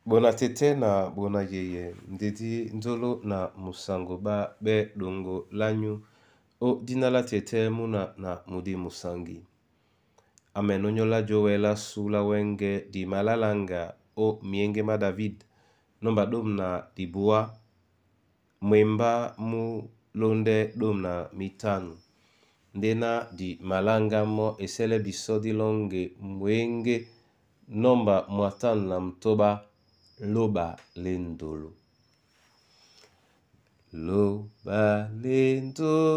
Bona tete na bona yeye ndidi ndolo na musango ba be dongo lanyu o dinala tete muna na mudi musangi. Amenonyola joela sula wenge di malalanga o miengema David nomba domna di bua mwemba mu londe domna mitanu. Ndena di malanga mo esele bisodi longe mwenge nomba mwatan na mtoba loba lendolo. Loba lendolo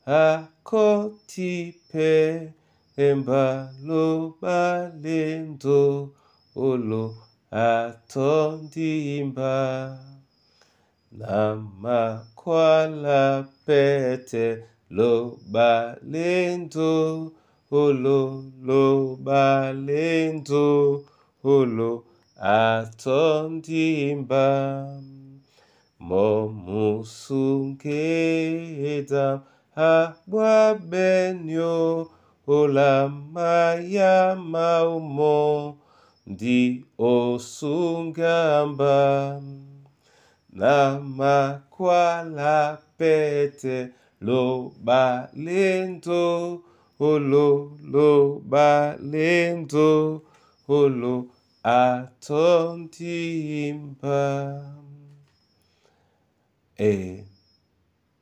akotipe emba loba lendolo atondimba namakwala pete loba lendolo loba lendolo atondimba momusungeda abwabenyo olamaya maumo di osungamba namakwala pete loba lendo loba lendo atondimba.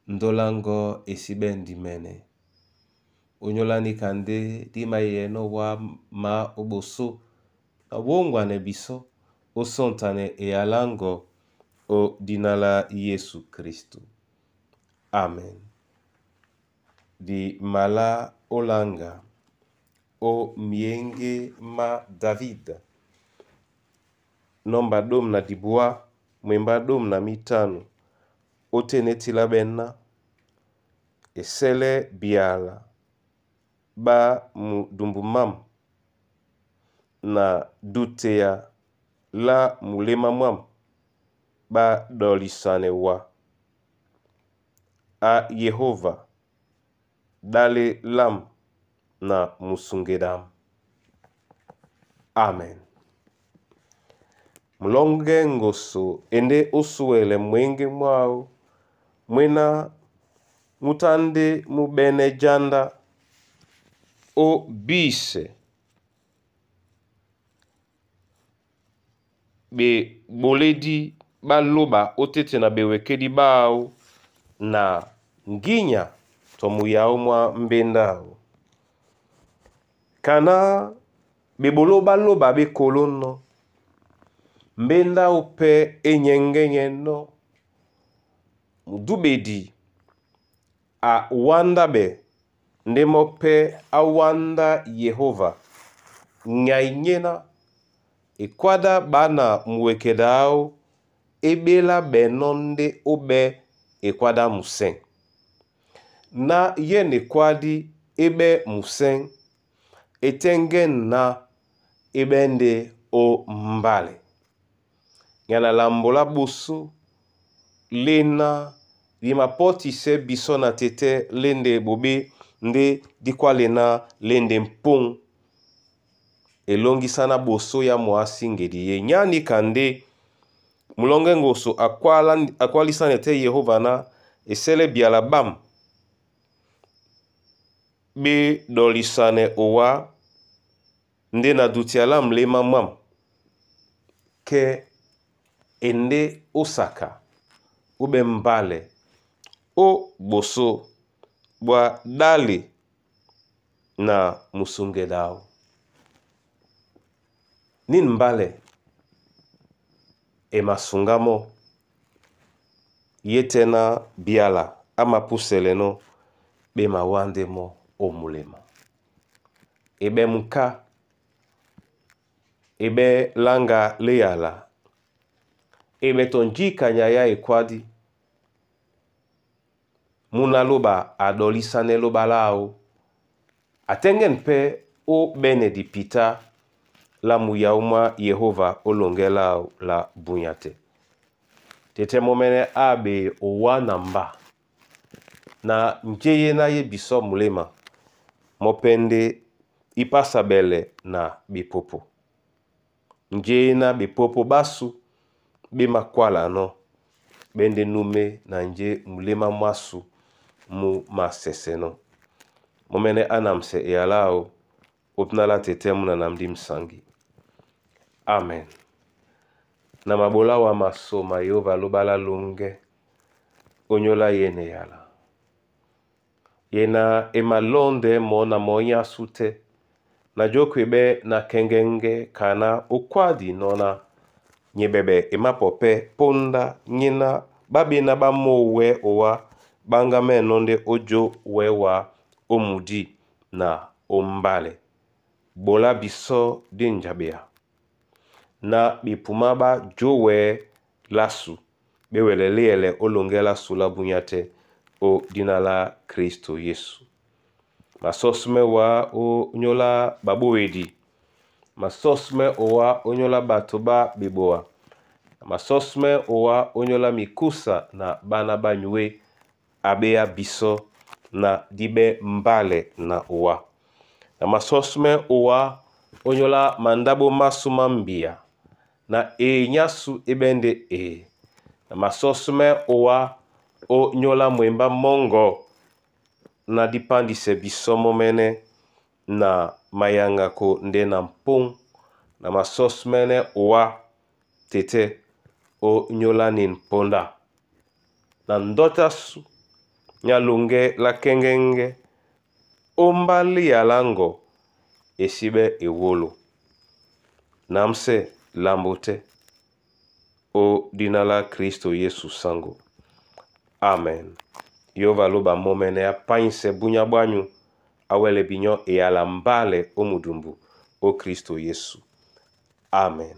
Ndolango esibendi mene. Onyolani kande di mayeno wa ma oboso. Na wongwa ne biso. Osontane alango o dinala Yesu Kristu. Amen. Di mala olanga o mienge ma David. Nomba dom na dibua. Mwemba dom na mitanu. Otenetila benna. Esele biala. Ba dumbu mam. Na dutea. La mulema mam. Ba dolisane wa. A Yehova. Dale lam. Na musungedam. Amen. Mlonge ngoso. Ende osuele mwenge mwao. Mwena mutande mubene janda o bise be boledi baloba otete na bewekedi bao na nginya tomu yao mwa mbendao kana be boloba loba be kolono mbendao pe enyenge no mudubedi a wanda be ndemo pe a wanda Yehova nyainyena ekwada bana mwekedao ebela benonde obe ekwada musen na yene kwadi ebe musen etengen na ebende o mbale nyana lambola boso lena lima poti se bisona tete lende bobe nde dikwale na lende mpong elongi sana boso ya mwasi ngedi ye nyani kande mulonge ngoso akwali sana te Yehova na esele biala bam be dolisane owa nde na dutiala mlema mam ke ende osaka ube mbale o boso bwa dali na musungedao nin mbale emasungamo yetena biala ama puseleno be mawande mo omulema ebe muka ebe langa leala ebe tonjika nyaya ekwadi muna loba adolisane loba lao atengen pe o benedipita la muyauma Yehova olongelao la bunyate tete momene abe owa namba na njeye na ye biso mulema mopende ipasa bele na bipopo Nje na bipopo basu bimakwala no bende nume na nje mulema mwasu mu masese no. Momene anamse eyalao opnala tetemu na namdi msangi. Amen. Na mabola wa masoma Yehova lobala lunge onyola yene yala. Yena emalonde mo na moya sute na jokwebe na kengenge kana ukwadi nona nyebebe emapope ponda nyina babi na bamowe owa bangame nonde ojo wewa omudi na ombale. Bola biso dinjabea. Na bipumaba jowe lasu bewelelele olongela sula bunyate o dinala Kristo Yesu. Masosme wa o nyola babuwedi. Masosme owa onyola batoba biboa. Masosme owa onyola mikusa na bana banywe abea biso na dibe mbale na owa. Na masosme owa onyola mandabo masuma mbia na nyasu ebende na masosme owa onyola mwemba mongo na dipandise biso momene na mayanga ko nde na mpong na masosmene owa tete o nyola nin ponda na ndota su nyalunge la kengenge ombali yalango esibe ewolo namse lambote o dinala Kristo Yesu sango. Amen. Yehova loba momene apainse bunya banyu awele binyo eyalambale omudumbu o Kristo Yesu. Amen.